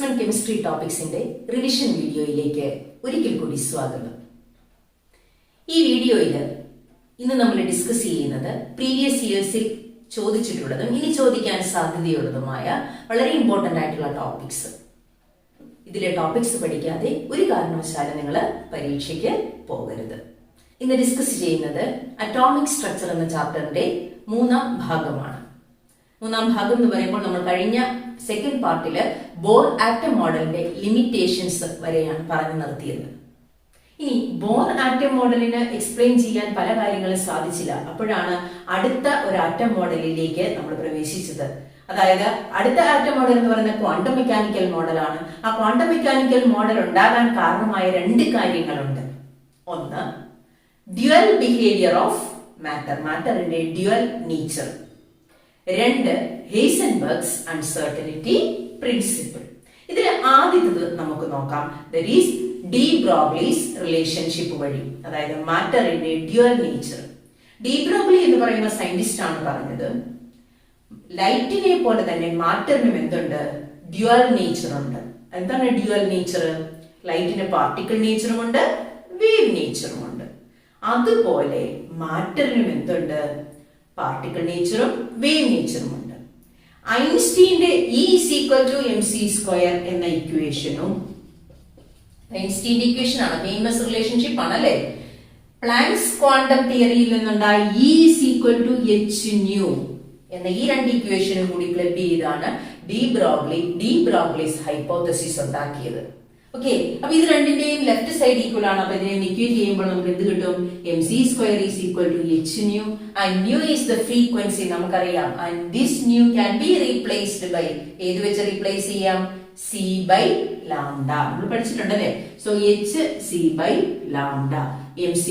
+1 chemistry ടോപ്പിക്സിന്റെ revision വീഡിയോയിലേക്ക് ഒരിക്കൽ കൂടി സ്വാഗതം. ഈ വീഡിയോയിൽ ഇന്ന് നമ്മൾ ഡിസ്കസ് ചെയ്യുന്നത് പ്രീവിയസ് ഇയേഴ്സിൽ ചോദിച്ചിട്ടുള്ളതും ഇനി ചോദിക്കാൻ സാധ്യതയുള്ളതുമായ വളരെ ഇമ്പോർട്ടന്റ് ആയിട്ടുള്ള ടോപ്പിക്സ്. ഇതിലെ ടോപ്പിക്സ് പഠിക്കാതെ ഒരു കാരണവശാലും നിങ്ങൾ പരീക്ഷയ്ക്ക് പോകരുത്. ഇന്ന് ഡിസ്കസ് ചെയ്യുന്നത് അറ്റോമിക് സ്ട്രക്ചർ എന്ന ചാപ്റ്ററിന്റെ മൂന്നാം ഭാഗമാണ്. മൂന്നാം ഭാഗം എന്ന് പറയുമ്പോൾ നമ്മൾ കഴിഞ്ഞ സെക്കൻഡ് പാർട്ടില് ബോർ ആറ്റം മോഡലിന്റെ ലിമിറ്റേഷൻസ് വരെയാണ് പറഞ്ഞു നിർത്തിയത്. ഇനി ബോർ ആറ്റം മോഡലിന് എക്സ്പ്ലെയിൻ ചെയ്യാൻ പല കാര്യങ്ങളും സാധിച്ചില്ല. അപ്പോഴാണ് അടുത്ത ഒരു ആറ്റം മോഡലിലേക്ക് നമ്മൾ പ്രവേശിച്ചത്. അതായത് അടുത്ത ആറ്റം മോഡൽ എന്ന് പറയുന്നത് ക്വാണ്ടം മെക്കാനിക്കൽ മോഡലാണ്. ആ ക്വാണ്ടം മെക്കാനിക്കൽ മോഡൽ ഉണ്ടാകാൻ കാരണമായ രണ്ട് കാര്യങ്ങളുണ്ട്. ഒന്ന്, ഡ്യുവൽ ബിഹേവിയർ ഓഫ് മാറ്റർ, മാറ്ററിന്റെ ഡ്യുവൽ നേച്ചർ. രണ്ട്, ഹെയ്സൻബർഗ്സ് അൺസർട്ടനിറ്റി പ്രിൻസിപ്പിൾ. ഇതിൽ ആദ്യത്തത് നമുക്ക് നോക്കാം. That is de Broglie's relationship വഴി, അതായത് മാറ്ററിന്റെ ഡ്യുവൽ നേച്ചർ. ഡി ബ്രോഗ്ലി എന്ന് പറയുന്ന സയന്റിസ്റ്റ് ആണ് പറഞ്ഞത്, ലൈറ്റിനെ പോലെ തന്നെ മാറ്ററിനും എന്തുണ്ട്, ഡ്യുവൽ നേച്ചർ ഉണ്ട്. എന്താണ് ഡ്യുവൽ നേച്ചർ? ലൈറ്റിന് പാർട്ടിക്കിൾ നേച്ചറും ഉണ്ട്, വേവ് നേച്ചറും ഉണ്ട്. അതുപോലെ മാറ്ററിനും എന്തുണ്ട്, പാർട്ടിക്കിൾ നേച്ചറും വേവ് നേച്ചറും ഉണ്ട്. ഐൻസ്റ്റീന്റെ E = mc² എന്ന ഇക്വേഷനും, ഐൻസ്റ്റീന്റെ ഇക്വേഷൻ ആണ്, ഫേമസ് റിലേഷൻഷിപ്പ് ആണല്ലേ. പ്ലാങ്ക്സ് ക്വാണ്ടം തിയറിയിൽ നിന്നുണ്ടായ E = hν എന്ന ഈ രണ്ട് ഇക്വേഷനും കൂടി ക്ലബ് ചെയ്താണ് ഡി ബ്രോഗ്ലിസ് ഹൈപ്പോത്തസിസ് ഉണ്ടാക്കിയത്. ഓക്കെ, അപ്പൊ ഇത് രണ്ടിന്റെയും ലെഫ്റ്റ് സൈഡ് ഈക്വൽ ആണ്. അപ്പൊ ഇതിനെ ഇക്വേറ്റ് ചെയ്യുമ്പോൾ നമുക്ക് എന്ത് കിട്ടും? mc² = hν and nu is the frequency നമുക്കറിയാം. and this nu can be replaced by ഏത് വെച്ച് റീപ്ലേസ് ചെയ്യാം? c/λ. നമ്മൾ പഠിച്ചിട്ടുണ്ടല്ലേ. So hc/λ mc².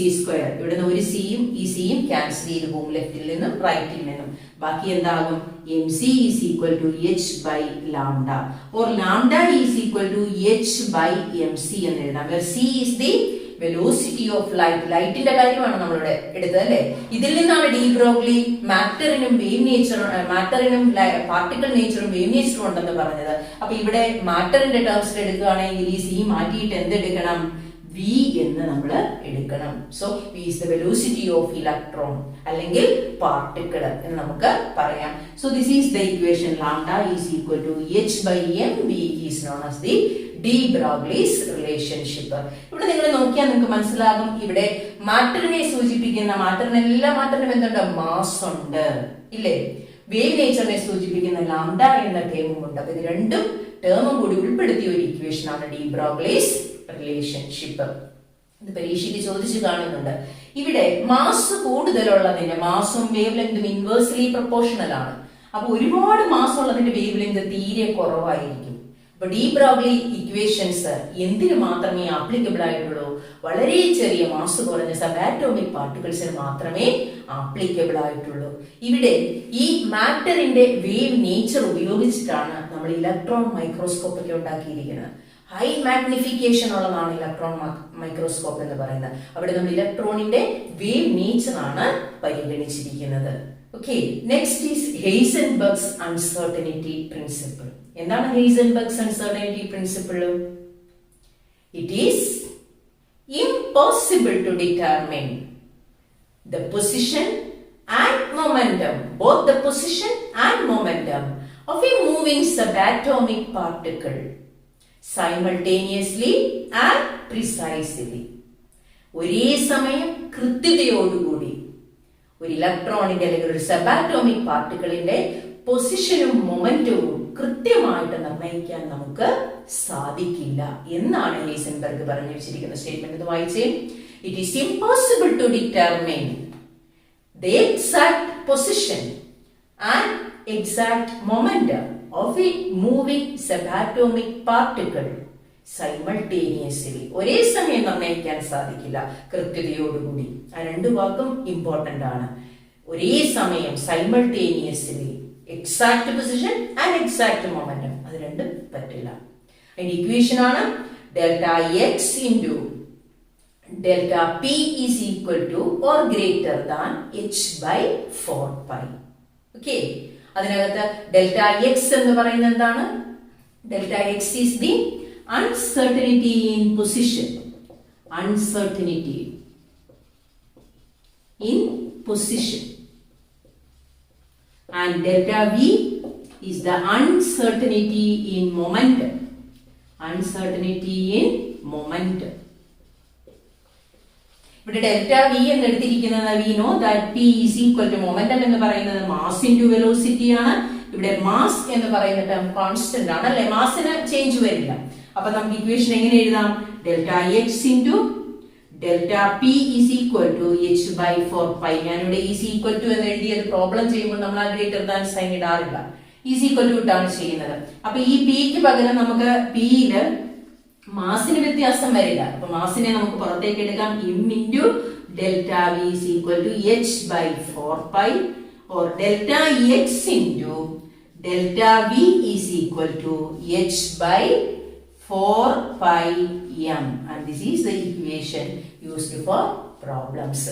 ഇവിടെ നിന്ന് ഒരു സിയും ഈ സിയും ക്യാൻസൽ ചെയ്ത് പോകും ലെഫ്റ്റിൽ നിന്നും റൈറ്റിൽ നിന്നും. ബാക്കി എന്താകും? mc = h/λ or λ h/mc എന്ന് എഴുതാം. where c is the velocity of light. ലൈറ്റിന്റെ കാര്യമാണ് നമ്മളിവിടെ എടുത്തത് അല്ലേ. ഇതിൽ നിന്നാണ് ഡി ബ്രോഗ്ലി മാറ്ററിനും വേവ് നേച്ചറും, മാറ്ററിനും പാർട്ടിക്കിൾ നേച്ചറും വേവ് നേച്ചറും ഉണ്ടെന്ന് പറഞ്ഞത്. അപ്പൊ ഇവിടെ മാറ്ററിന്റെ ടേംസിൽ എടുക്കുകയാണെങ്കിൽ ഈ സി മാറ്റിയിട്ട് എന്തെടുക്കണം? v എന്ന് നമ്മൾ എടുക്കണം. So v is the velocity of electron അല്ലെങ്കിൽ പാർട്ടിക്കിൾ എന്ന് നമുക്ക് പറയാം. So this is the equation. λ = h/m. v is known as the de Broglie's relationship. ഇവിടെ നിങ്ങൾ നോക്കിയാൽ നിങ്ങൾക്ക് മനസ്സിലാകും, ഇവിടെ മാറ്ററിനെ സൂചിപ്പിക്കുന്ന, മാറ്ററിന് എല്ലാ മാറ്ററിനും എന്തുണ്ട്? മാസ് ഉണ്ട് ഇല്ലേ. വേവ് നേച്ചറിനെ സൂചിപ്പിക്കുന്ന ലാംഡ എന്ന ടേമും ഉണ്ട്. അപ്പൊ ഇത് രണ്ടും ടേമും കൂടി ഉൾപ്പെടുത്തിയ ഒരു ഇക്വേഷൻ ആണ് ഡി ബ്രോഗ്ലിസ് റിലേഷൻഷിപ്പ്. ഇത് പരീക്ഷയ്ക്ക് ചോദിച്ചു കാണുന്നുണ്ട്. ഇവിടെ മാസ് കൂടുതലുള്ളതിന്റെ മാസും വേവ് ലെങ്തും ഇൻവേഴ്സ്ലി പ്രൊപ്പോർഷണൽ ആണ്. അപ്പൊ ഒരുപാട് മാസ് ഉള്ളതിന്റെ വേവ് ലെങ്ത് തീരെ കുറവായിരിക്കും. അപ്പൊ ഡി ബ്രോഗ്ലി ഇക്വേഷൻസ് എന്തിനു മാത്രമേ ആപ്ലിക്കബിൾ ആയിട്ടുള്ളൂ? വളരെ ചെറിയ മാസ് കുറഞ്ഞ സബാറ്റോമിക് പാർട്ടിക്കിൾസിന് മാത്രമേ ആപ്ലിക്കബിൾ ആയിട്ടുള്ളൂ. ഇവിടെ ഈ മാറ്ററിന്റെ വേവ് നേച്ചർ ഉപയോഗിച്ചിട്ടാണ് നമ്മൾ ഇലക്ട്രോൺ മൈക്രോസ്കോപ്പ് ഒക്കെ ഉണ്ടാക്കിയിരിക്കുന്നത്. ഹൈ മാഗ്നിഫിക്കേഷൻ ഉള്ളതാണ് ഇലക്ട്രോൺ മൈക്രോസ്കോപ്പ് എന്ന് പറയുന്നത്. അവിടെ നമ്മൾ ഇലക്ട്രോണിന്റെ വേവ് നേച്ചർ ആണ് പരിഗണിച്ചിരിക്കുന്നത്. Okay, next is Heisenberg's uncertainty principle. എന്താണ് Heisenberg's uncertainty principle? It is impossible to determine the position and momentum, both the position and momentum of a moving subatomic particle simultaneously and precisely. ഒരേ സമയം കൃത്യതയോടുകൂടി ഒരു ഇലക്ട്രോണിന്റെ അല്ലെങ്കിൽ ഒരു subatomic പാർട്ടിക്കിളിന്റെ പൊസിഷനും മൊമെന്റവും കൃത്യമായിട്ട് നിർണ്ണയിക്കാൻ നമുക്ക് സാധിക്കില്ല എന്നാണ് ഹെയ്സൻബർഗ് പറഞ്ഞു വെച്ചിരിക്കുന്ന സ്റ്റേറ്റ്മെന്റ്. ഇത് വായിച്ചേ. It is impossible to determine the exact position and exact momentum of a moving subatomic particle simultaneously. ഒരേ സമയം നിർണ്ണയിക്കാൻ സാധിക്കില്ല കൃത്യതയോടുകൂടി. ആ രണ്ട് വാക്കും ഇമ്പോർട്ടന്റ് ആണ്. ഒരേ സമയം, simultaneously, exact position and exact momentum, അത് രണ്ടും പറ്റില്ല. അതിന്റെ ഇക്വേഷൻ ആണ് ΔX × ΔP = or greater than h/4π. Okay, അതിനകത്ത് ΔX എന്ന് പറയുന്നത് എന്താണ്? Delta x is the uncertainty in position. Uncertainty in position. And delta v is the uncertainty in momentum. Uncertainty in momentum. ഇവിടെ ഡെൽറ്റ വി എന്ന് എടുത്തിരിക്കുന്നത് we know that P is equal to momentum എന്ന് പറയുന്നത് mass into velocity ആണ്. ഇവിടെ mass എന്ന് പറയുന്ന term constant ആണ് അല്ലെ, മാസിന് ചേഞ്ച് വരില്ല. അപ്പൊ നമുക്ക് ഇക്വേഷൻ എങ്ങനെ എഴുതാം? Delta X into delta p is equal to H by 4π. ഞാനിവിടെ ഈസ് ഈക്വൽ ടു എന്ന് എഴുതിയത് പ്രോബ്ലം ചെയ്യുമ്പോൾ നമ്മൾ ആ ഗ്രേറ്റർ ദാൻ സൈൻ ഇടാറില്ല, ഈസ് ഈക്വൽ ടു ഇട്ടാണ് ചെയ്യുന്നത്. അപ്പൊ ഈ പിക്ക് പകരം നമുക്ക് പിയില് മാസിന് വ്യത്യാസം വരില്ല. അപ്പൊ മാസിനെ നമുക്ക് പുറത്തേക്ക് എടുക്കാം. M into delta V is equal to H by 4π or delta x into delta v is equal to h by 4πm, and this is the equation used for problems.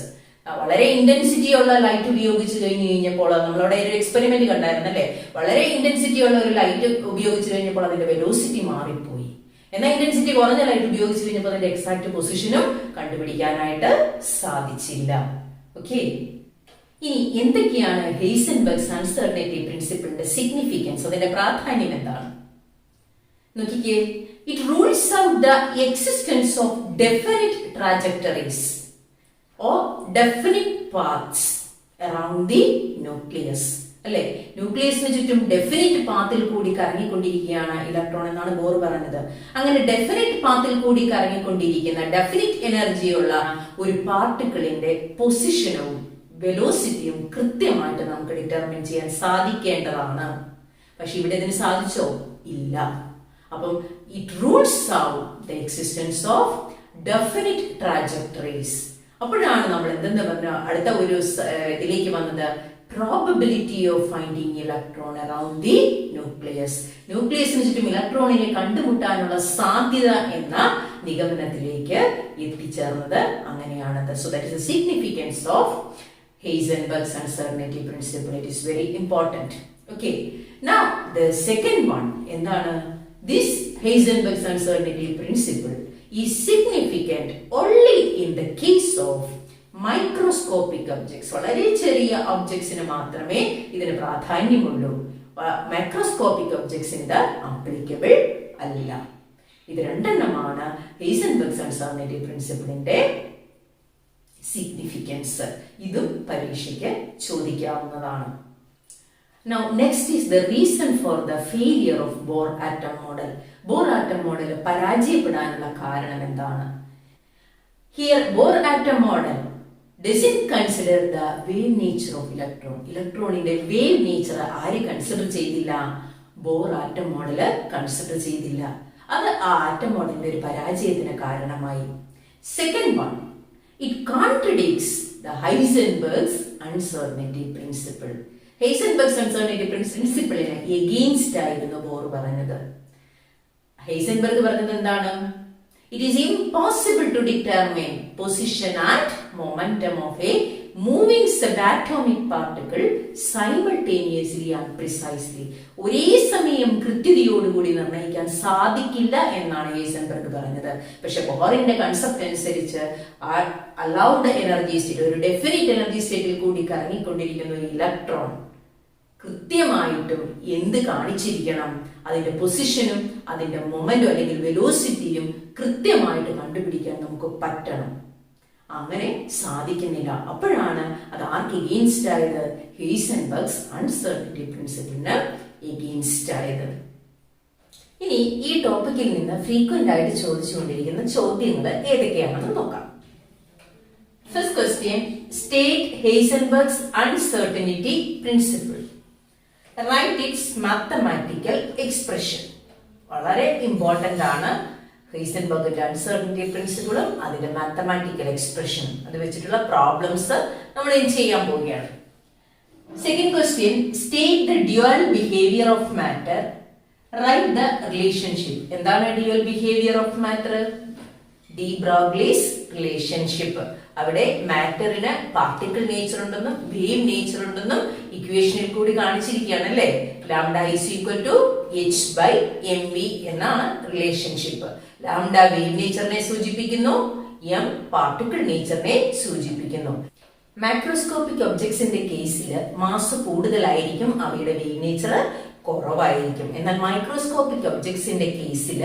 വളരെ ഇന്റൻസിറ്റി ഉള്ള ലൈറ്റ് ഉപയോഗിച്ച് കഴിഞ്ഞപ്പോൾ നമ്മളവിടെ ഒരു experiment കണ്ടായിരുന്നു അല്ലെ, വളരെ intensity ഉള്ള ഒരു ലൈറ്റ് ഉപയോഗിച്ച് കഴിഞ്ഞപ്പോൾ അതിന്റെ വെലോസിറ്റി മാറിപ്പോയി. എന്നാൽ ഇന്റൻസിറ്റി കുറഞ്ഞ ലൈറ്റ് ഉപയോഗിച്ച് കഴിഞ്ഞപ്പോൾ അതിന്റെ എക്സാക്ട് പൊസിഷനും കണ്ടുപിടിക്കാനായിട്ട് സാധിച്ചില്ല. ഓക്കെ, ഇനി എന്തൊക്കെയാണ് ഹെയ്സൻബർഗ്സ് അൺസർട്ടനിറ്റി പ്രിൻസിപ്പിളിന്റെ സിഗ്നിഫിക്കൻസ്, അതിന്റെ പ്രാധാന്യം എന്താണ് നോക്കിക്കേ. It rules out the existence of definite trajectories or definite paths around the nucleus അല്ലെ. ന്യൂക്ലിയസിന് ചുറ്റും ഡെഫിനിറ്റ് പാത്തിൽ കൂടി കറങ്ങിക്കൊണ്ടിരിക്കുകയാണ് ഇലക്ട്രോൺ എന്നാണ് ബോർ പറഞ്ഞത്. അങ്ങനെ ഡെഫിനിറ്റ് പാത്തിൽ കൂടി കറങ്ങിക്കൊണ്ടിരിക്കുന്ന ഡെഫിനിറ്റ് എനർജിയുള്ള ഒരു പാർട്ടിക്കിളിന്റെ പൊസിഷനും വെലോസിറ്റിയും കൃത്യമായിട്ട് നമുക്ക് ഡിറ്റർമിൻ ചെയ്യാൻ സാധിക്കേണ്ടതാണ്. പക്ഷെ ഇവിടെ ഇതിന് സാധിച്ചോ? ഇല്ല. അപ്പം it rules out the existence of definite trajectories. അപ്പോഴാണ് നമ്മൾ എന്തെന്ന് പറഞ്ഞ അടുത്ത ഒരു ഇതിലേക്ക് വന്നത്, probability of finding electron around the nucleus. ന്യൂക്ലിയസിന് ചുറ്റും ഇലക്ട്രോണിനെ കണ്ടുമുട്ടാനുള്ള സാധ്യത എന്ന നിഗമനത്തിലേക്ക് എത്തിച്ചേർന്നത് അങ്ങനെയാണ്. So that is the significance of Heisenberg's uncertainty principle. It is very important. Okay. Now the second one, endana, this Heisenberg's uncertainty principle is significant only in the case of microscopic objects. വളരെ ചെറിയ ഒബ്ജക്ട്സിന് മാത്രമേ ഇതിന് പ്രാധാന്യമുള്ളൂ. Microscopic ഒബ്ജക്ട്സിന് ഇത് applicable അല്ല. ഇത് രണ്ടെണ്ണമാണ് ഹെയ്സൻബർഗ്സ് uncertainty പ്രിൻസിപ്പിളിന്റെ significance. ഇതും പരീക്ഷയ്ക്ക് ചോദിക്കാവുന്നതാണ്. Now next is the reason for the failure of Bohr atom model. Bohr atom model പരാജയപ്പെടാനുള്ള കാരണം എന്താണ്? Here Bohr atom model doesn't consider the wave nature of electron. ഇലക്ട്രോണിന്റെ വേവ് നേച്ചർ ആര് കൺസിഡർ ചെയ്തില്ല? Bohr atom model consider ചെയ്തില്ല. അത് ആ atom മോഡലിന്റെ ഒരു പരാജയത്തിന് കാരണമായി. Second one, it contradicts the Heisenberg's uncertainty principle. Heisenberg's uncertainty principle against ആയിരുന്നു ബോർ പറഞ്ഞത്. ഹൈസൻബർഗ് പറഞ്ഞത് എന്താണ്? It is impossible to determine position and momentum of a moving subatomic particle simultaneously and precisely. ഒരേ സമയം കൃത്യതയോടുകൂടി നിർണ്ണയിക്കാൻ സാധിക്കില്ല എന്നാണ് ഹൈസൻബർഗ് പറഞ്ഞത്. പക്ഷെ ബോറിന്റെ കൺസെപ്റ്റ് അനുസരിച്ച് അലൗഡ് എനർജി സ്റ്റേറ്റ്, ഒരു ഡെഫിനിറ്റ് എനർജി സ്റ്റേറ്റിൽ കൂടി കറങ്ങിക്കൊണ്ടിരിക്കുന്ന ഒരു ഇലക്ട്രോൺ കൃത്യമായിട്ടും എന്ത് കാണിച്ചിരിക്കണം? അതിന്റെ പൊസിഷനും അതിന്റെ മൊമെന്റും അല്ലെങ്കിൽ വെലോസിറ്റിയും കൃത്യമായിട്ട് കണ്ടുപിടിക്കാൻ നമുക്ക് പറ്റണം. അങ്ങനെ സാധിക്കുന്നില്ല. അപ്പോഴാണ് അത് ആർക്ക് എഗെയിൻസ്റ്റ് ആയത്? ഹെയ്സൻബർഗ്സ് അൺസർട്ടനിറ്റി പ്രിൻസിപ്പിളിന് എഗെയിൻസ്റ്റ് ആയത്. ഇനി ഈ ടോപ്പിക്കിൽ നിന്ന് ഫ്രീക്വന്റ് ആയിട്ട് ചോദിച്ചുകൊണ്ടിരിക്കുന്ന ചോദ്യങ്ങൾ ഏതൊക്കെയാണെന്ന് നോക്കാം. First question, state Heisenberg's uncertainty principle. Right it's mathematical expression. വളരെ ഇമ്പോർട്ടന്റ് ആണ് ഹെയ്സൻബർഗിന്റെ അൺസർട്ടനിറ്റി പ്രിൻസിപ്പിളും അതിന്റെ മാത്തമാറ്റിക്കൽ എക്സ്പ്രഷനും. അത് വെച്ചിട്ടുള്ള പ്രോബ്ലംസ് നമ്മൾ ഇനി ചെയ്യാൻ പോവുകയാണ്. Second question, state the dual behaviour of matter. Right the relationship. എന്താണ് dual behaviour of matter? De Broglie's relationship. അവിടെ മാറ്ററിന് പാർട്ടിക്കിൾ നേച്ചർ ഉണ്ടെന്നും വേവ് നേച്ചർ ഉണ്ടെന്നും ഇക്വേഷനിൽ കൂടി കാണിച്ചിരിക്കുകയാണ് അല്ലേ. Lambda is equal to h/mv എന്നാണ് റിലേഷൻഷിപ്പ്. ലാംഡ വേവ് നേച്ചറിനെ സൂചിപ്പിക്കുന്നു, m പാർട്ടിക്കിൾ നേച്ചറിനെ സൂചിപ്പിക്കുന്നു. മാക്രോസ്കോപ്പിക് ഒബ്ജക്ട്സിന്റെ കേസിൽ മാസ് കൂടുതലായിരിക്കും, അവയുടെ വേവ് നേച്ചർ കുറവായിരിക്കും. എന്നാൽ മൈക്രോസ്കോപ്പിക് ഒബ്ജക്ട്സിന്റെ കേസിൽ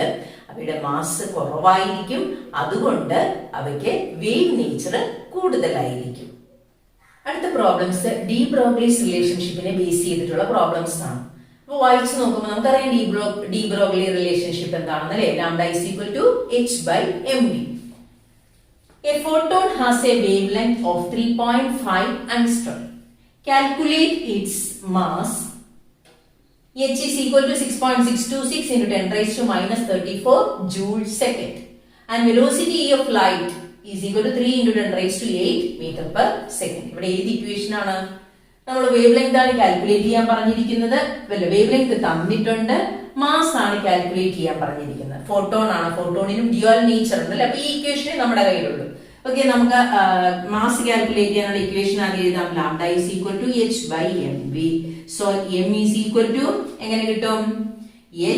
അവയുടെ മാസ് കുറവായിരിക്കും, അതുകൊണ്ട് അവയ്ക്ക് വേവ് നേച്ചർ കൂടുതലായിരിക്കും. അടുത്ത പ്രോബ്ലംസ് ഡി ബ്രോഗ്ലീസ് റിലേഷൻഷിപ്പിനെ ബേസ് ചെയ്തിട്ടുള്ള പ്രോബ്ലംസ് ആണ്. അപ്പോൾ വായിച്ചു നോക്കുമ്പോൾ നമുക്കറിയാം ഡി ബ്രോഗ്ലി റിലേഷൻഷിപ്പ് എന്താണെന്ന് അല്ലേ. Lambda is equal to h/mv. A photon has a wavelength of 3.5 angstrom. Calculate its mass. H is equal to 6.626 into 10 raised to minus 34 joule second. And velocity of light is equal to 3 into 10 raised to 8 meter per second. ഇവിടെ ഏത് equation ആണ്? നമ്മൾ wave length ആണ് calculate ചെയ്യാൻ പറഞ്ഞിരിക്കുന്നത്. Wave length തന്നിട്ടുണ്ട്, mass ആണ് calculate ചെയ്യാൻ പറഞ്ഞിരിക്കുന്നത്. ഫോട്ടോൺ ആണ്, ഫോട്ടോണിനും ഡ്യുവൽ നേച്ചർ ഉണ്ട് അല്ലെ. അപ്പൊ ഈ ഇക്വേഷനെ നമ്മുടെ കയ്യിലുള്ളൂ. ഓക്കെ, നമുക്ക് മാസ് കാൽക്കുലേറ്റ് ചെയ്യാനുള്ള ഇക്വേഷൻ ആദ്യം എഴുതാം. Lambda is equal to h/mv. So m is equal to എങ്ങനെ കിട്ടും?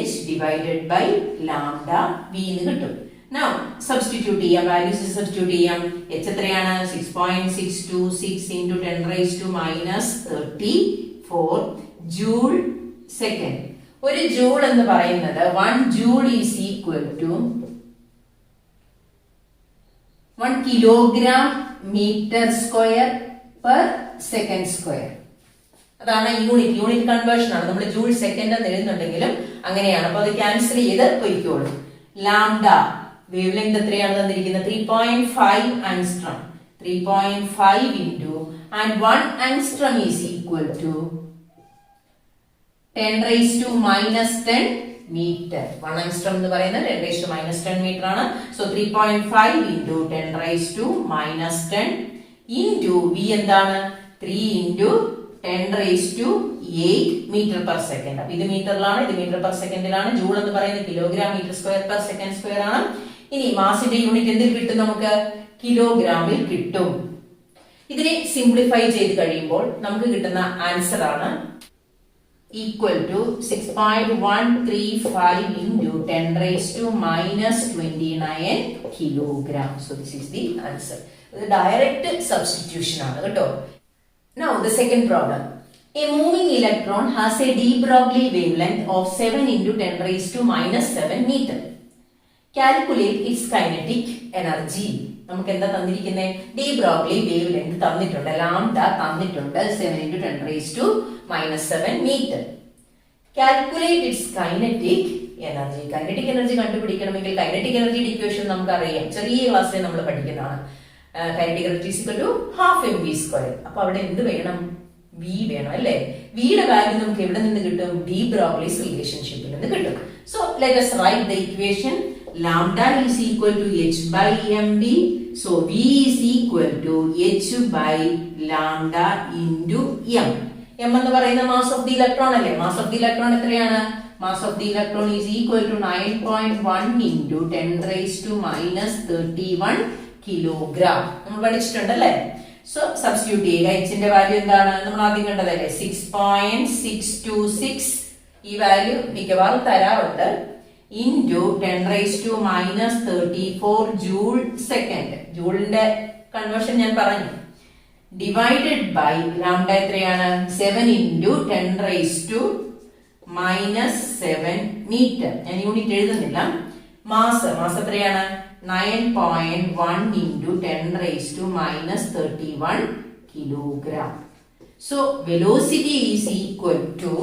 h divided by lambda v എന്ന് കിട്ടും. നൗ സബ്സ്റ്റിറ്റ്യൂട്ട് ചെയ്യാം, വാല്യൂസ് സബ്സ്റ്റിറ്റ്യൂട്ട് ചെയ്യാം. h എത്രയാണ്? 6.626 into 10 raised to minus 34 joule second. ഒരു ജൂൾ എന്ന് പറയുന്നത് 1 joule is equal to 1 kilogram metre square per second square. അതാണ് യൂണിറ്റ് കൺവേർഷൻ ആണ്. നമ്മൾ ജൂൾ സെക്കൻഡ് എന്ന് എഴുതുന്നുണ്ടെങ്കിലും അങ്ങനെയാണ്. അപ്പൊ അത് ക്യാൻസൽ ചെയ്ത് പൊയ്ക്കോളും. ലാംഡ വേവ് ലെങ്ത് എത്രയാണ് തന്നിരിക്കുന്നത്? 3.5 angstrom. 3.5 into and 1 angstrom is equal to 10 raised to minus 10 meter. 1 angstrom എന്ന് പറയുന്നത് 10 raised to minus 10 meter ആണ്. So 3.5 into 10 raised to minus 10 into v എന്താണ്? 3 into 10 raised to 8 meter per second. അപ്പൊ ഇത് മീറ്ററിലാണ്, ഇത് metre per സെക്കൻഡിലാണ്. Joule എന്ന് പറയുന്നത് kilogram metre square per second square ആണ്. ഇനി മാസിന്റെ യൂണിറ്റ് എന്തിൽ കിട്ടും? നമുക്ക് കിലോഗ്രാമിൽ കിട്ടും. ഇതിനെ സിംപ്ലിഫൈ ചെയ്ത് കഴിയുമ്പോൾ നമുക്ക് കിട്ടുന്ന ആൻസർ ആണ് equal to 6.135 into 10 raised to minus 29 kilogram. So this is the answer. The direct substitution ആണ് കേട്ടോ. Now the second problem. A moving electron has a de Broglie wavelength of 7 into 10 raised to minus 7 meter. Calculate its kinetic energy. നമുക്ക് എന്താ തന്നിരിക്കുന്നത്? D Broglie wave length തന്നിട്ടുണ്ട്, lambda തന്നിട്ടുണ്ട്, 7 into 10 raised to minus 7 meter. Calculate its kinetic energy. Kinetic energy കണ്ടുപിടിക്കണമെങ്കിൽ kinetic എനർജിയുടെ equation നമുക്കറിയാം, ചെറിയ ക്ലാസ്സിൽ നമ്മൾ പഠിക്കുന്നതാണ്. Kinetic energy is equal to half mv². അപ്പൊ അവിടെ എന്ത് വേണം? v വേണം അല്ലേ. വിയുടെ വാല്യൂ നമുക്ക് എവിടെ നിന്ന് കിട്ടും? ഡി ബ്രോഗ്ലീസ് റിലേഷൻഷിപ്പിൽ നിന്ന് കിട്ടും. So let us write the equation. Lambda is equal to h/mv. So v is equal to h by lambda into m. m എന്ന് പറയുന്ന മാസ് ഓഫ് ദി ഇലക്ട്രോൺ അല്ലേ. മാസ് ഓഫ് ദി ഇലക്ട്രോൺ എത്രയാണ്? Mass of the electron is equal to 9.1 into 10 raised to minus 31 kilogram. നമ്മൾ പഠിച്ചിട്ടുണ്ട് അല്ലേ. So substitute ചെയ്യുക. h ന്റെ value എന്താണ്? നമ്മൾ ആദ്യം കണ്ടതല്ലേ, 6.626. ഈ വാല്യൂ മിക്കവാറും തരാറുണ്ട്. into 10 raised to minus 34 joule second. ജൂളിന്റെ conversion ഞാൻ പറഞ്ഞു. ഡിവൈഡഡ് ബൈ ലാംഡ എത്രയാണ്? 7 into 10 raised to minus 7 meter. ഞാൻ യൂണിറ്റ് എഴുതുന്നില്ല. മാസ് എത്രയാണ്? 9.1 into 10 raised to minus 31 kilogram. So velocity is equal to,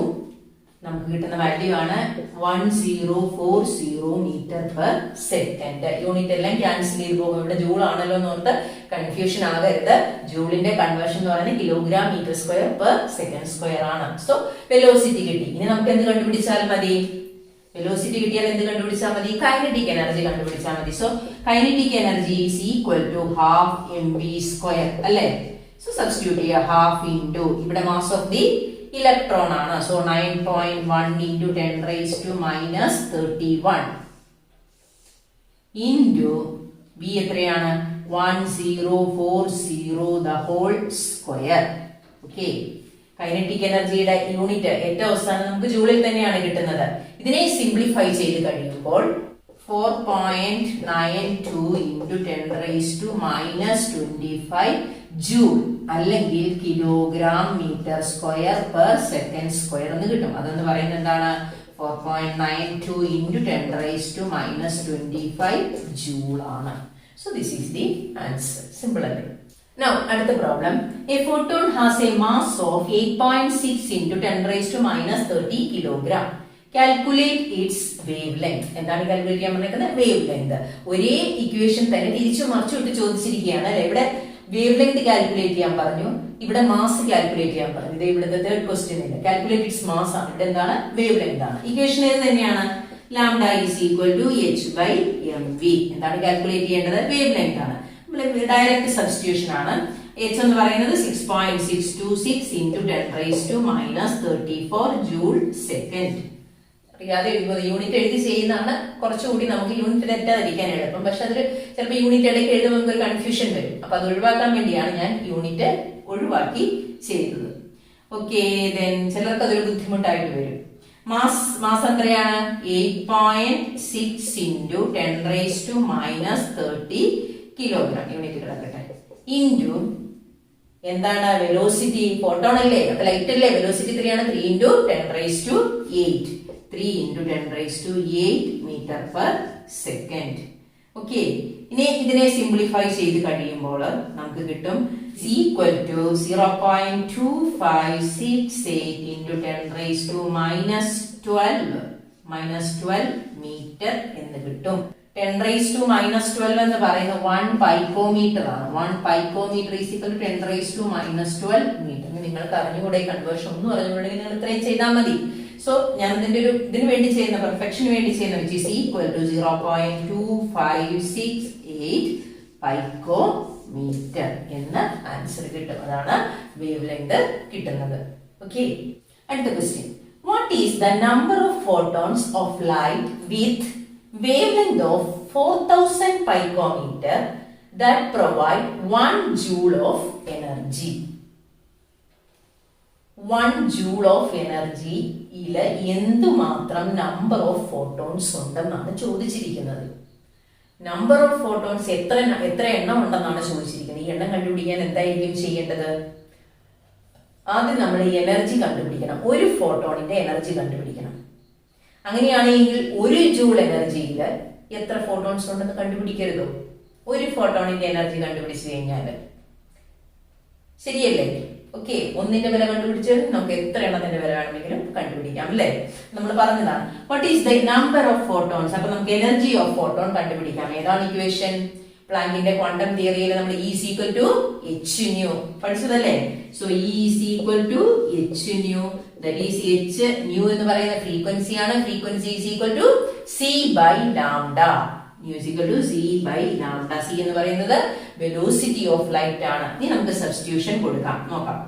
നമുക്ക് കിട്ടുന്ന വാല്യൂ ആണ് 1040 മീറ്റർ പെർ സെക്കൻഡ്. യൂണിറ്റ് എല്ലാം ക്യാൻസൽ ചെയ്ത് പോകും. ഇവിടെ ജൂൾ ആണല്ലോ എന്നോർത്ത് കൺഫ്യൂഷൻ ആകരുത്. ജൂളിന്റെ കൺവേർഷൻ എന്ന് പറയുന്നത് kilogram metre square per second square ആണ്. സോ വെലോസിറ്റി കിട്ടി. ഇനി നമുക്ക് എന്ത് കണ്ടുപിടിച്ചാൽ മതി? വെലോസിറ്റി കിട്ടിയാൽ എന്ത് കണ്ടുപിടിച്ചാൽ മതി? കൈനറ്റിക് എനർജി കണ്ടുപിടിച്ചാൽ മതി. So kinetic energy is equal to half mv². അല്ലേ. സോ സബ്സ്റ്റിറ്റ്യൂട്ട് ചെയ്യുക. ഹാഫ് ഇൻറ്റു ഇവിടെ മാസ് ഓഫ് ദി ഇലക്ട്രോൺ ആണ്. So 9.1 into 10 raised to minus 31 into v എത്രയാണ്? 1040 the whole square. Okay, kinetic എനർജിയുടെ യൂണിറ്റ് ഏറ്റവും അവസാനം നമുക്ക് ജൂളിൽ തന്നെയാണ് കിട്ടുന്നത്. ഇതിനെ സിംപ്ലിഫൈ ചെയ്ത് കഴിയുമ്പോൾ 4.92 into 10 raised to minus 25 joule അല്ലെങ്കിൽ kilogram metre square per second square എന്ന് കിട്ടും. അതെന്ന് പറയുന്നത് എന്താണ്? 4.92 into 10 raised to minus 25 joule ആണ്. So this is the answer. Simple അല്ലേ? Now അടുത്ത problem. A photon has a mass of 8.6 into 10 raised to minus 30 kilogram. Calculate its wavelength. എന്താണ് calculate ചെയ്യാൻ പറഞ്ഞിരിക്കുന്നത്? Wave length. ഒരേ ഇക്വേഷൻ തന്നെ തിരിച്ചു മറിച്ചു വിട്ട് ചോദിച്ചിരിക്കുകയാണ് അല്ലെ. ഇവിടെ വേവ് ലെങ്ത് കാൽക്കുലേറ്റ് ചെയ്യാൻ പറഞ്ഞു, ഇവിടെ മാസ് കാൽക്കുലേറ്റ് ചെയ്യാൻ പറഞ്ഞു. ഇത് ഇവിടുത്തെ തേർഡ് ക്വസ്റ്റ്യൻ ഇല്ല. കാൽക്കുലേറ്റ് ഇറ്റ്സ് മാസ് ആണ്. ഇവിടെ എന്താണ്? വേവ് ലെങ്ത് ആണ്. ഇക്വേഷൻ ഏത് തന്നെയാണ്? Lambda is equal to h by mv. എന്താണ് കാൽക്കുലേറ്റ് ചെയ്യേണ്ടത്? വേവ് ലെങ്ത് ആണ്. ഡയറക്റ്റ് സബ്സ്റ്റിറ്റ്യൂഷൻ ആണ്. h എന്ന് പറയുന്നത് 6.626 into 10 raised to minus 34 joule second. അറിയാതെ യൂണിറ്റ് എഴുതി ചെയ്യുന്നതാണ് കുറച്ചുകൂടി നമുക്ക് യൂണിറ്റ് തെറ്റാതിരിക്കാൻ എളുപ്പം. പക്ഷെ അതിൽ ചിലപ്പോൾ യൂണിറ്റ് ഇടയ്ക്ക് എഴുതുമ്പോൾ നമുക്കൊരു കൺഫ്യൂഷൻ വരും. അപ്പൊ അത് ഒഴിവാക്കാൻ വേണ്ടിയാണ് ഞാൻ യൂണിറ്റ് ഒഴിവാക്കി ചെയ്തത്. ഓക്കെ, ദെൻ ചിലർക്ക് അതൊരു ബുദ്ധിമുട്ടായിട്ട് വരും. മാസ് എത്രയാണ്? 8.6 into 10 raised to minus 30 kilogram. Unit കിടക്കട്ടെ. ഇൻറ്റു എന്താണ്? വെലോസിറ്റി. ഫോട്ടോൺ അല്ലേ, അപ്പൊ ലൈറ്റ് അല്ലേ. വെലോസിറ്റി എത്രയാണ്? 3 into 10 raised to 8. 3 into 10 raised to 8 meter per second. Okay, ഇനി ഇതിനെ സിംപ്ലിഫൈ ചെയ്ത് കഴിയുമ്പോൾ നമുക്ക് കിട്ടും equal to 0.2568 into 10 raised to minus 12 metre എന്ന് കിട്ടും. 10 raised to minus 12 എന്ന് പറയുന്നത് 1 പൈക്കോമീറ്റർ ആണ്. 1 picometre is equal to 10 raised to minus 12 metre. നിങ്ങൾക്ക് അറിഞ്ഞുകൂടെ കൺവേർഷൻ ഒന്നും അറിഞ്ഞുകൂടെങ്കിൽ നിങ്ങൾ ഇത്രയും ചെയ്താൽ മതി. സോ ഞാൻ ഇതിന് വേണ്ടി ചെയ്യുന്ന പെർഫെക്ഷന് വേണ്ടി ചെയ്യുന്ന which is equal to 0.2568 picometre എന്ന ആൻസർ കിട്ടും. അതാണ് വേവ് ലെങ്ത് കിട്ടുന്നത്. ഓക്കെ, അടുത്ത question. What is the number of photons of light with wavelength of 4000 picometer that provide 1 joule of energy? 1 joule of energy ഇല എന്തുമാത്രം number of photons ഉണ്ടെന്നാണ് ചോദിച്ചിരിക്കുന്നത്. Number of photons എത്ര എണ്ണം ഉണ്ടെന്നാണ് ചോദിച്ചിരിക്കുന്നത്. ഈ എണ്ണം കണ്ടുപിടിക്കാൻ എന്തായിരിക്കും ചെയ്യേണ്ടത്? ആദ്യം നമ്മൾ എനർജി കണ്ടുപിടിക്കണം. ഒരു ഫോട്ടോണിന്റെ എനർജി കണ്ടുപിടിക്കണം. അങ്ങനെയാണെങ്കിൽ 1 ജൂൾ എനർജിയിൽ എത്ര ഫോട്ടോൺസ് ഉണ്ടെന്ന് കണ്ടുപിടിക്കരുതോ? ഒരു ഫോട്ടോണിന്റെ എനർജി കണ്ടുപിടിച്ചു കഴിഞ്ഞാൽ ശരിയല്ലേ? ഓക്കെ, ഒന്നിന്റെ വില കണ്ടുപിടിച്ചാൽ നമുക്ക് എത്ര എണ്ണത്തിന്റെ വില വേണമെങ്കിലും കണ്ടുപിടിക്കാം അല്ലേ? നമ്മൾ പറഞ്ഞതാണ് what is the number of photons. അപ്പൊ നമുക്ക് എനർജി ഓഫ് ഫോട്ടോൺ കണ്ടുപിടിക്കാം. ഏതാണ് ഇക്വേഷൻ? പ്ലാങ്കിന്റെ ക്വാണ്ടം തിയറിയിൽ നമ്മൾ E is equal to h nu പഠിച്ചതല്ലേ? So E is equal to h nu. That is h nu എന്ന് പറയുന്ന ഫ്രീക്വൻസി ആണ്. Frequency is equal to c by lambda. Nu is equal to c by lambda. c എന്ന് പറയുന്നത് velocity of light ആണ്. ഇനി നമുക്ക് substitution കൊടുക്കാം. നോക്കാം.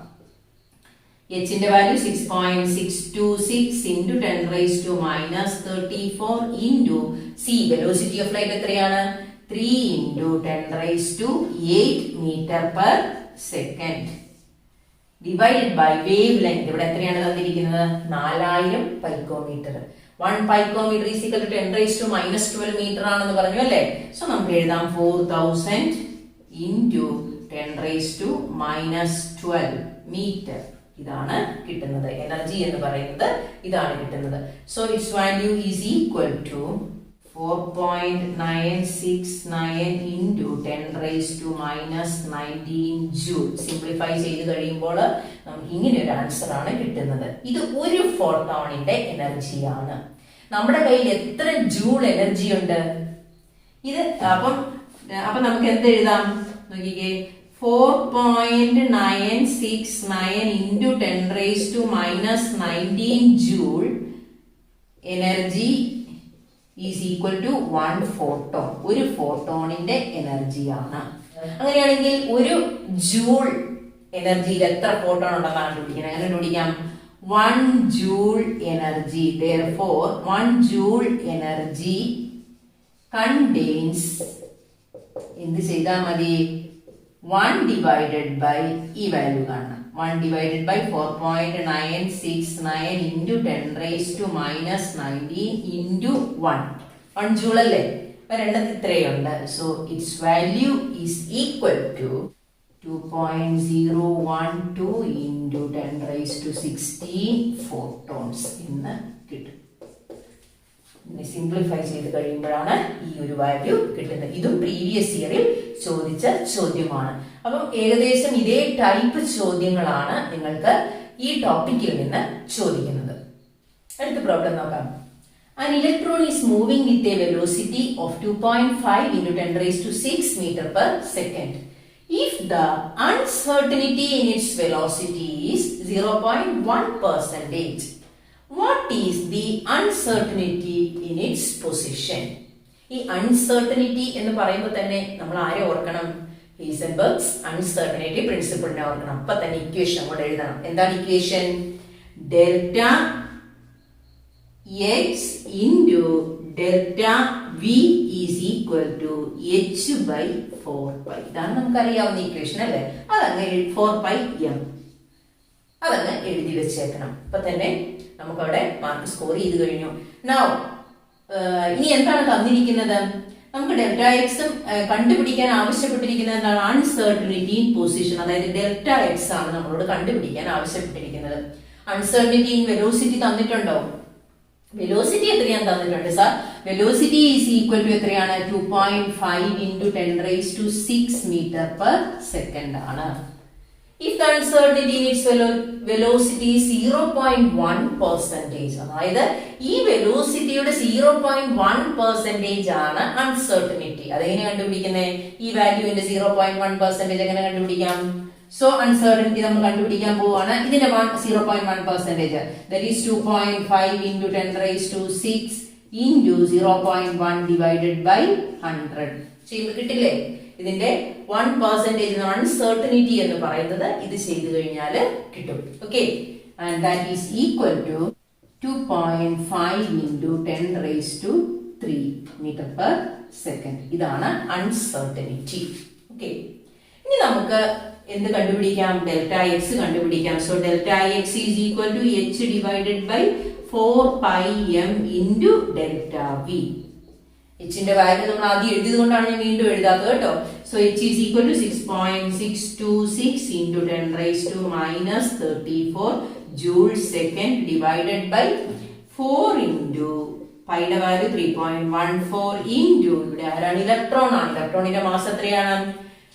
h ന്റെ value 6.626 into 10 raised to minus 34 into c. Velocity of light എത്രയാണ്? 3 into 10 raised to 8 meter per second divided by wavelength. ഇവിടെ എത്രയാണ് തന്നിരിക്കുന്നത്? 4000 picometre. 1 picometre is equal to 10 raised to minus 12 metre ആണെന്ന് പറഞ്ഞു അല്ലേ? സോ നമുക്ക് എഴുതാം 4000 into 10 raised to minus 12 metre. ഇതാണ് കിട്ടുന്നത്. എനർജി എന്ന് പറയുന്നത് ഇതാണ് കിട്ടുന്നത്. So it's value is equal to 4.969 into 10 raised to minus 19 joule. Simplify ചെയ്ത് കഴിയുമ്പോൾ നമുക്ക് ഇങ്ങനെ ഒരു ആൻസർ ആണ് കിട്ടുന്നത്. ഇത് ഒരു ഫോട്ടോണിന്റെ എനർജിയാണ്. നമ്മുടെ കയ്യിൽ എത്ര ജൂൾ എനർജി ഉണ്ട്? ഇത് അപ്പം നമുക്ക് എന്ത് എഴുതാം നോക്കിക്കേ. 4.969 into 10 raised to minus 19 joule energy is equal to 1 photon. ഒരു ഫോട്ടോണിന്റെ എനർജിയാണ്. അങ്ങനെയാണെങ്കിൽ ഒരു ജൂൾ എനർജിയിൽ എത്ര ഫോട്ടോൺ ഉണ്ടെന്ന് കണ്ടുപിടിക്കണം. എങ്ങനെ കണ്ടുപിടിക്കാം? 1 joule energy. Therefore 1 joule energy contains എന്ത് ചെയ്താൽ മതി? 1 ഡിവൈഡഡ് ബൈ ഈ വാല്യൂ കാണണം. 1 divided by 4.969 into 10⁻⁻19 into 1 joule അല്ലേ? രണ്ടത് ഇത്രയുണ്ട്. So it's value is equal to 2.012 into 10⁻16 photons എന്ന് കിട്ടും. സിംപ്ലിഫൈ ചെയ്ത് കഴിയുമ്പോഴാണ് ഈ ഒരു വാല്യൂ കിട്ടുന്നത്. ഇതും പ്രീവിയസ് ഇയറിൽ ചോദിച്ച ചോദ്യമാണ്. അപ്പം ഏകദേശം ഇതേ ടൈപ്പ് ചോദ്യങ്ങളാണ് നിങ്ങൾക്ക് ഈ ടോപ്പിക്കിൽ നിന്ന് ചോദിക്കുന്നത്. അടുത്ത പ്രോബ്ലം നോക്കാം. An electron is moving with a velocity of 2.5 into 10⁻6 meter per second. If the uncertainty in its velocity is 0.1%, what is the uncertainty in its position? ഈ uncertainty എന്ന് പറയുമ്പോൾ തന്നെ നമ്മൾ ആരെ ഓർക്കണം? ഹൈസൻബർഗ്സ് അൺസർട്ടനിറ്റി പ്രിൻസിപ്പിളിനെ ഓർക്കണം. അപ്പൊ തന്നെ ഇക്വേഷൻ കൂടെ എഴുതണം. എന്താണ് equation? Delta x into delta v is equal to h by 4 pi. ഇതാണ് നമുക്കറിയാവുന്ന ഇക്വേഷൻ അല്ലേ? അതങ്ങ് 4 pi m അതങ്ങ് എഴുതി വെച്ചേക്കണം. അപ്പൊ തന്നെ നമുക്കവിടെ മാർക്ക് സ്കോർ ചെയ്ത് കഴിഞ്ഞു. നൗ ഇനി എന്താണ് തന്നിരിക്കുന്നത്? നമുക്ക് ഡെൽറ്റ എക്സും കണ്ടുപിടിക്കാൻ ആവശ്യപ്പെട്ടിരിക്കുന്നത് എന്താണ്? Uncertainty in position. അതായത് ഡെൽറ്റ എക്സ് ആണ് നമ്മളോട് കണ്ടുപിടിക്കാൻ ആവശ്യപ്പെട്ടിരിക്കുന്നത്. അൺസർട്ടനിറ്റി ഇൻ വെലോസിറ്റി തന്നിട്ടുണ്ടോ? വെലോസിറ്റി എത്രയാണ് തന്നിട്ടുണ്ട് sir? Velocity is equal to എത്രയാണ്? 2.5 ഇൻറ്റു 10⁻6 മീറ്റർ പെർ സെക്കൻഡ് ആണ്. If the uncertainty in its velocity is 0.1%, അതായത് ഈ വെലോസിറ്റിയുടെ 0.1% ആണ് അൺസർട്ടനിറ്റി. അതെങ്ങനെ കണ്ടുപിടിക്കുന്നത്? ഈ വാല്യൂവിന്റെ 0.1% എങ്ങനെ കണ്ടുപിടിക്കാം? സോ അൺസർട്ടനിറ്റി നമ്മൾ കണ്ടുപിടിക്കാൻ പോവാണ്. ഇതിന്റെ 0.1%, that is 2.5 into 10⁻6 into 0.1 divided by 100 ചെയ്യുമ്പോൾ കിട്ടില്ലേ? ഇതിന്റെ 1% അൺസർട്ടനിറ്റി എന്ന് പറയുന്നത് ഇത് ചെയ്തു കഴിഞ്ഞാൽ കിട്ടും. Okay, and that is equal to 2.5 into 10⁻3 metre per second. ഇതാണ് അൺസർട്ടനിറ്റി. ഓക്കെ, ഇനി നമുക്ക് എന്ത് കണ്ടുപിടിക്കാം? ഡെൽറ്റ എക്സ് കണ്ടുപിടിക്കാം. So delta X is equal to h divided by 4 pi m into delta V. എച്ചിന്റെ വാല്യൂ നമ്മൾ ആദ്യം എഴുതിയത് കൊണ്ടാണ് ഞാൻ വീണ്ടും എഴുതാത്തത് കേട്ടോ. So h is equal to 6.626 into 10⁻⁻34 joule second divided by 4 into പൈയുടെ വാല്യൂ 3.14 ഇൻറ്റു ഇവിടെ ആരാണ്? ഇലക്ട്രോൺ ആണ്. ഇലക്ട്രോണിന്റെ മാസ് എത്രയാണ്?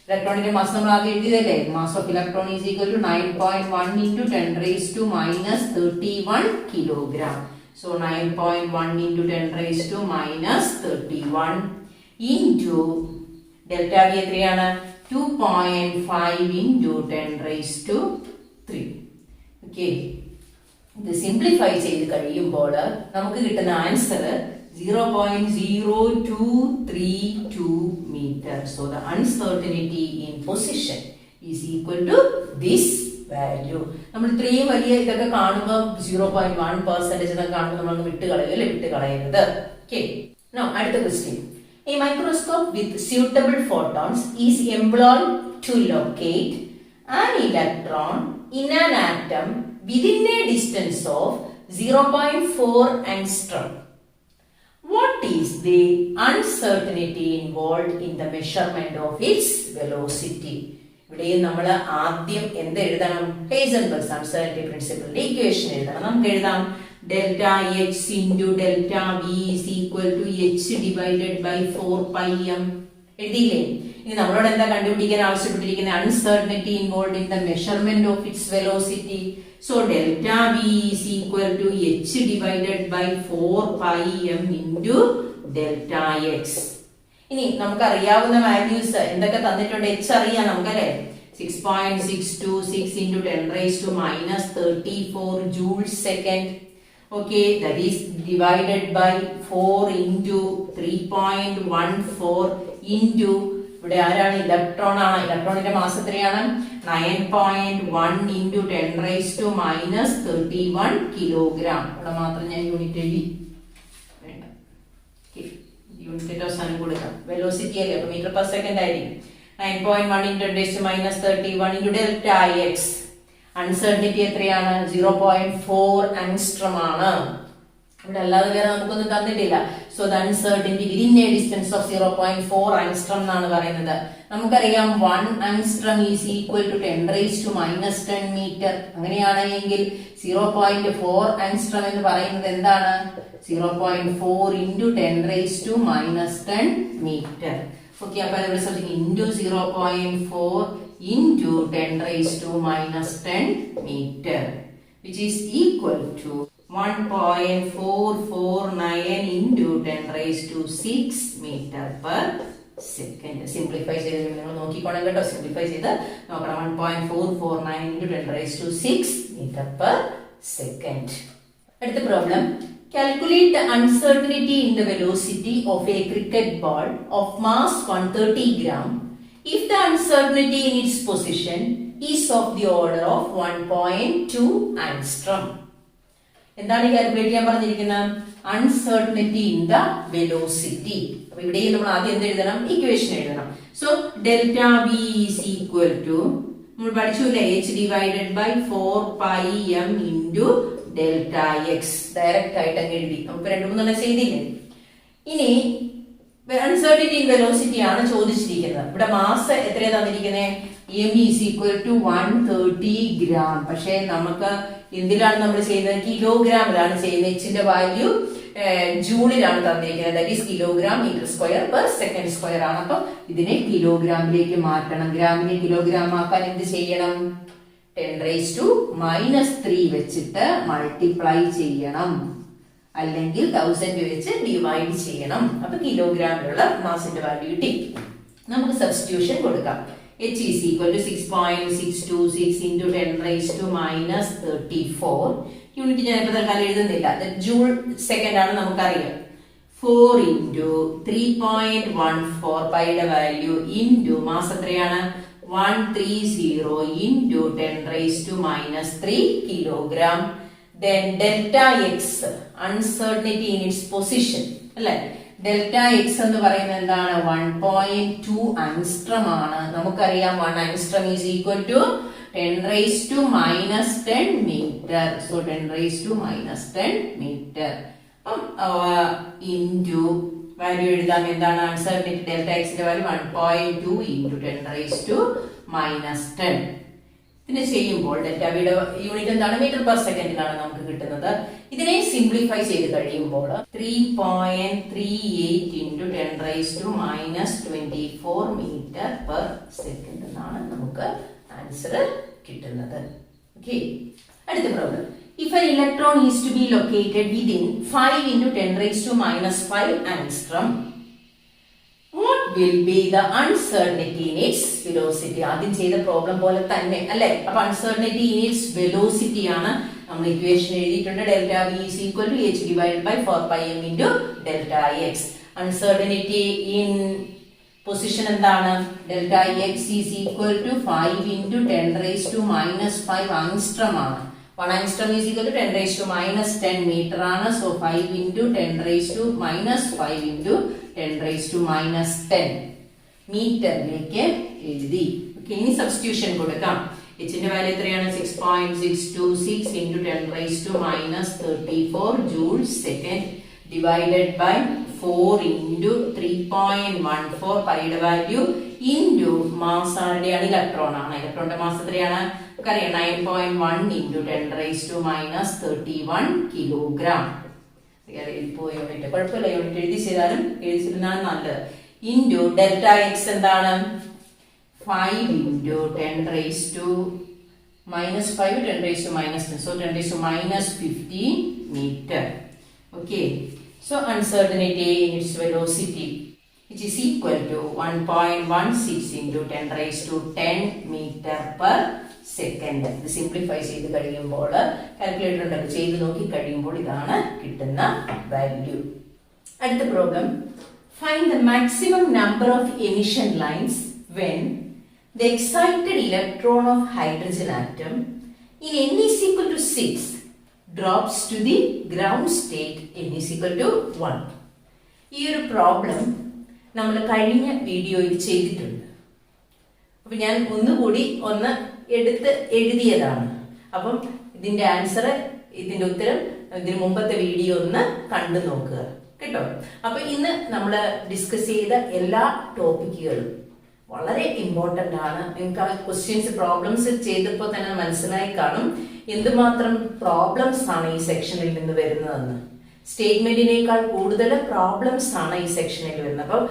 ഇലക്ട്രോണിന്റെ മാസ് നമ്മൾ ആദ്യം എഴുതിയതല്ലേ? Mass of electron is equal to 9.1 into 10⁻31 kilogram. So 9.1 into 10⁻31 into delta v എത്രയാണ്? 2.5 into 10⁻3. ഓക്കെ, ഇത് സിംപ്ലിഫൈ ചെയ്ത് കഴിയുമ്പോൾ നമുക്ക് കിട്ടുന്ന answer 0.0232 meter. So the uncertainty in position is equal to this value. നമ്മൾ ഇത്രയും വലിയ ഇതൊക്കെ കാണുമ്പോൾ 0.1% എന്നൊക്കെ കാണുമ്പോൾ നമ്മൾ വിട്ടുകളയല്ലേ? വിട്ടുകളയരുത്. ഓക്കെ, നൗ അടുത്ത question. A microscope with suitable photons is employed to locate an electron in an atom within a distance of 0.4 angstrom. What is the uncertainty involved in the measurement of its velocity? ഇവിടെയും നമ്മൾ ആദ്യം എന്ത് എഴുതണം? Heisenberg's uncertainty പ്രിൻസിപ്പിളിന്റെ equation എഴുതണം. നമുക്ക് എഴുതാം delta X into delta V is equal to H divided by 4 pi m. എഴുതിയില്ലേ? ഇനി നമ്മളോട് എന്താ കണ്ടുപിടിക്കാൻ ആവശ്യപ്പെട്ടിരിക്കുന്നത്? Uncertainty involve in the measurement of its velocity. So delta V is equal to H divided by 4 pi m into delta X. ഇനി നമുക്ക് അറിയാവുന്ന values എന്തൊക്കെ തന്നിട്ടുണ്ട്? എച്ച് അറിയാം നമുക്കല്ലേ? 6.626 into 10⁻34 joule second. Okay, that is divided by 4 into 3.14 into ഇവിടെ ആരാണ്? Electron ആണ്. ഇലക്ട്രോണിന്റെ മാസ് എത്രയാണ്? 9.1 into 10⁻31 കിലോഗ്രാം. ഇവിടെ മാത്രം ഞാൻ യൂണിറ്റ് എഴുതി, വേണ്ട, യൂണിറ്റ് സെക്കൻഡ് അവസാനം കൊടുക്കാം. വെലോസിറ്റി അല്ലേ, അപ്പൊ മീറ്റർ പെർ സെക്കൻഡ് ആയിരിക്കും. 9.1 into 10⁻31 into delta x. Uncertainty എത്രയാണ്? 0.4 ആങ്സ്ട്രം ആണ്. ഇവിടെ അല്ലാതെ വേറെ നമുക്കൊന്നും തന്നിട്ടില്ല. So the uncertainty within a distance of 0.4 angstrom എന്നാണ് പറയുന്നത്. നമുക്കറിയാം 1 angstrom is equal to 10⁻⁻10 metre. അങ്ങനെയാണെങ്കിൽ 0.4 ആങ്സ്ട്രം എന്ന് പറയുന്നത് എന്താണ്? 0.4 into 10⁻⁻10 മീറ്റർ. ഓക്കെ, അപ്പൊ ഇവിടെ ശ്രദ്ധിക്കുക, into 0.4 into 10⁻⁻10 metre, which is equal to 1.449 into 10⁻6 meter per second. Simplify ചെയ്ത് നിങ്ങൾ നോക്കിക്കോണം കേട്ടോ. സിംപ്ലിഫൈ ചെയ്ത് നോക്കണം. 1.449 into 10⁻6 meter per second. അടുത്ത problem. Calculate the uncertainty in the velocity of a cricket ball of mass 130 gram if the uncertainty in its position is of the order of 1.2 angstrom. എന്താണ് calculate ചെയ്യാൻ പറഞ്ഞിരിക്കുന്നത്? Uncertainty in the velocity. അപ്പൊ ഇവിടെ നമ്മൾ ആദ്യം എന്ത് എഴുതണം? Equation എഴുതണം. So delta V is equal to, നമ്മൾ പഠിച്ചില്ലേ, h divided by 4πm into delta X. Direct ആയിട്ട് അങ്ങ് എഴുതി. നമുക്ക് 2-3 ചെയ്തില്ലേ. ഇനി അൺസർട്ടനിറ്റി ഇൻ വെലോസിറ്റി ആണ് ചോദിച്ചിരിക്കുന്നത്. ഇവിടെ മാസ് എത്രയാണ് തന്നിരിക്കുന്നത്? m ഈസ് ഈക്വൽ ടു 130 ഗ്രാം. പക്ഷെ നമുക്ക് എന്തിലാണ് നമ്മൾ ചെയ്യുന്നത്? കിലോഗ്രാമിലാണ് ചെയ്യുന്നത്. എച്ചിന്റെ വാല്യൂ ജൂളിലാണ് തന്നിരിക്കുന്നത്. That is kilogram metre square per second square ആണ്. അപ്പൊ ഇതിനെ കിലോഗ്രാമിലേക്ക് മാറ്റണം. ഗ്രാമിനെ കിലോഗ്രാം ആക്കാൻ എന്ത് ചെയ്യണം? 10⁻³ വെച്ചിട്ട് മൾട്ടിപ്ലൈ ചെയ്യണം, അല്ലെങ്കിൽ 1000 വെച്ച് ഡിവൈഡ് ചെയ്യണം. അപ്പൊ കിലോഗ്രാമിലുള്ള മാസിന്റെ വാല്യൂ കിട്ടി. നമുക്ക് സബ്സ്റ്റിറ്റ്യൂഷൻ കൊടുക്കാം. h is equal to 6.626 into 10⁻⁻34. Unit ഞാൻ ഇപ്പോൾ തൽക്കാലം എഴുതുന്നില്ല. ജൂൾ സെക്കൻഡ് ആണ് നമുക്കറിയാം. 4 into 3.14 പൈയുടെ വാല്യൂ ഇൻറ്റു മാസ് എത്രയാണ്? 130 into 10⁻³ kilogram. Then delta x, uncertainty in its position, അല്ലെ? ഡെൽറ്റ എക്സ് എന്ന് പറയുന്നത് എന്താണ്? 1.2 ആങ്സ്ട്രം ആണ്. നമുക്കറിയാം 1 angstrom is equal to 10⁻⁻10 metre. സോ 10⁻⁻10 മീറ്റർ. ഇൻറ്റു വാല്യൂ എഴുതാം. എന്താണ് അൺസർട്ടനിറ്റി? ഡെൽറ്റ എക്സിന്റെ വാല്യൂ 1.2 into 10⁻⁻10. ഇതിനെ ചെയ്യുമ്പോൾ ഡെൽറ്റ വിയുടെ യൂണിറ്റ് എന്താണ്? മീറ്റർ പെർ സെക്കൻഡിലാണ് നമുക്ക് കിട്ടുന്നത്. ഇതിനെ സിംപ്ലിഫൈ ചെയ്ത് കഴിയുമ്പോൾ 3.38 into 10⁻⁻24 മീറ്റർ പെർ സെക്കൻഡ് എന്നാണ് നമുക്ക് ആൻസർ കിട്ടുന്നത്. ഓക്കെ, അടുത്ത problem. If an electron is to be located within 5 into 10⁻⁻5 angstrom, what will be the uncertainty in its velocity? ആദ്യം ചെയ്ത പ്രോബ്ലം പോലെ തന്നെ അല്ലെ. അപ്പൊ uncertainty in its velocity ആണ് നമ്മൾ ഇക്വേഷൻ എഴുതിയിട്ടുണ്ട്. Delta V is equal to h divided by 4πm into delta X. Uncertainty in position എന്താണ്? Delta X is equal to 5 into 10⁻⁻5 angstrom ആണ്. 1 angstrom is equal to 10⁻⁻10 metre ആണ്. So 5 into 10⁻⁻5 into 10⁻⁻10 മീറ്ററിലേക്ക് എഴുതി. Okay, ഇനി substitution കൊടുക്കാം. എച്ചിന്റെ value എത്രയാണ്? 6.626 into 10⁻⁻34 joule second divided by 4 into 3.14 പൈയുടെ value into mass ആരുടെയാണ്? ഇലക്ട്രോൺ ആണ്. ഇലക്ട്രോണിന്റെ മാസ് എത്രയാണ്? നമുക്കറിയാം 9.1 into 10⁻31 കിലോഗ്രാം. യൂണിറ്റ് കുഴപ്പമില്ല, യൂണിറ്റ് എഴുതി ചെയ്താലും എഴുതിച്ചിരുന്നാണ് നല്ലത്. ഇൻറ്റു ഡെൽറ്റ എക്സ് എന്താണ്? 5 into 10⁻⁻5 10⁻⁻10. So 10⁻⁻15 meter. Okay. So uncertainty in its velocity, which is equal to 1.16 into 10⁻10 meter per second. ഇത് സിംപ്ലിഫൈ ചെയ്ത് കഴിയുമ്പോൾ കാൽക്കുലേറ്റർ ഉണ്ടല്ലോ, ചെയ്ത് നോക്കി കഴിയുമ്പോൾ ഇതാണ് കിട്ടുന്ന വാല്യൂ. അടുത്ത problem. Find the maximum number of emission lines when the excited electron of hydrogen atom in n is equal to 6 drops to the ground state n is equal to 1. ഈ ഒരു problem നമ്മൾ കഴിഞ്ഞ വീഡിയോയിൽ ചെയ്തിട്ടുണ്ട്. അപ്പൊ ഞാൻ ഒന്നുകൂടി എടുത്ത് എഴുതിയതാണ്. അപ്പം ഇതിന്റെ ആൻസർ, ഇതിന്റെ ഉത്തരം ഇതിന് മുമ്പത്തെ വീഡിയോ ഒന്ന് കണ്ടു നോക്കുക കേട്ടോ. അപ്പൊ ഇന്ന് നമ്മൾ ഡിസ്കസ് ചെയ്ത എല്ലാ ടോപ്പിക്കുകളും വളരെ ഇമ്പോർട്ടന്റ് ആണ്. നിങ്ങൾക്ക് ആ ക്വസ്റ്റ്യൻസ് പ്രോബ്ലംസ് ചെയ്തപ്പോൾ തന്നെ മനസ്സിലായി കാണും എന്തുമാത്രം പ്രോബ്ലംസ് ആണ് ഈ സെക്ഷനിൽ നിന്ന് വരുന്നതെന്ന്. സ്റ്റേറ്റ്മെന്റിനേക്കാൾ കൂടുതൽ പ്രോബ്ലംസ് ആണ് ഈ സെക്ഷനിൽ വരുന്നത്. അപ്പോൾ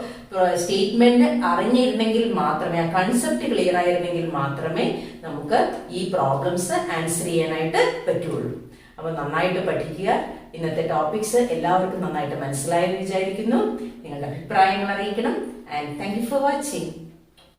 സ്റ്റേറ്റ്മെന്റ് അറിഞ്ഞിരുന്നെങ്കിൽ മാത്രമേ, ആ കൺസെപ്റ്റ് ക്ലിയർ ആയിരുന്നെങ്കിൽ മാത്രമേ നമുക്ക് ഈ പ്രോബ്ലംസ് ആൻസർ ചെയ്യാനായിട്ട് പറ്റുള്ളൂ. അപ്പൊ നന്നായിട്ട് പഠിക്കുക. ഇന്നത്തെ ടോപ്പിക്സ് എല്ലാവർക്കും നന്നായിട്ട് മനസ്സിലായെന്ന് വിചാരിക്കുന്നു. നിങ്ങളുടെ അഭിപ്രായങ്ങൾ അറിയിക്കണം. And thank you for watching.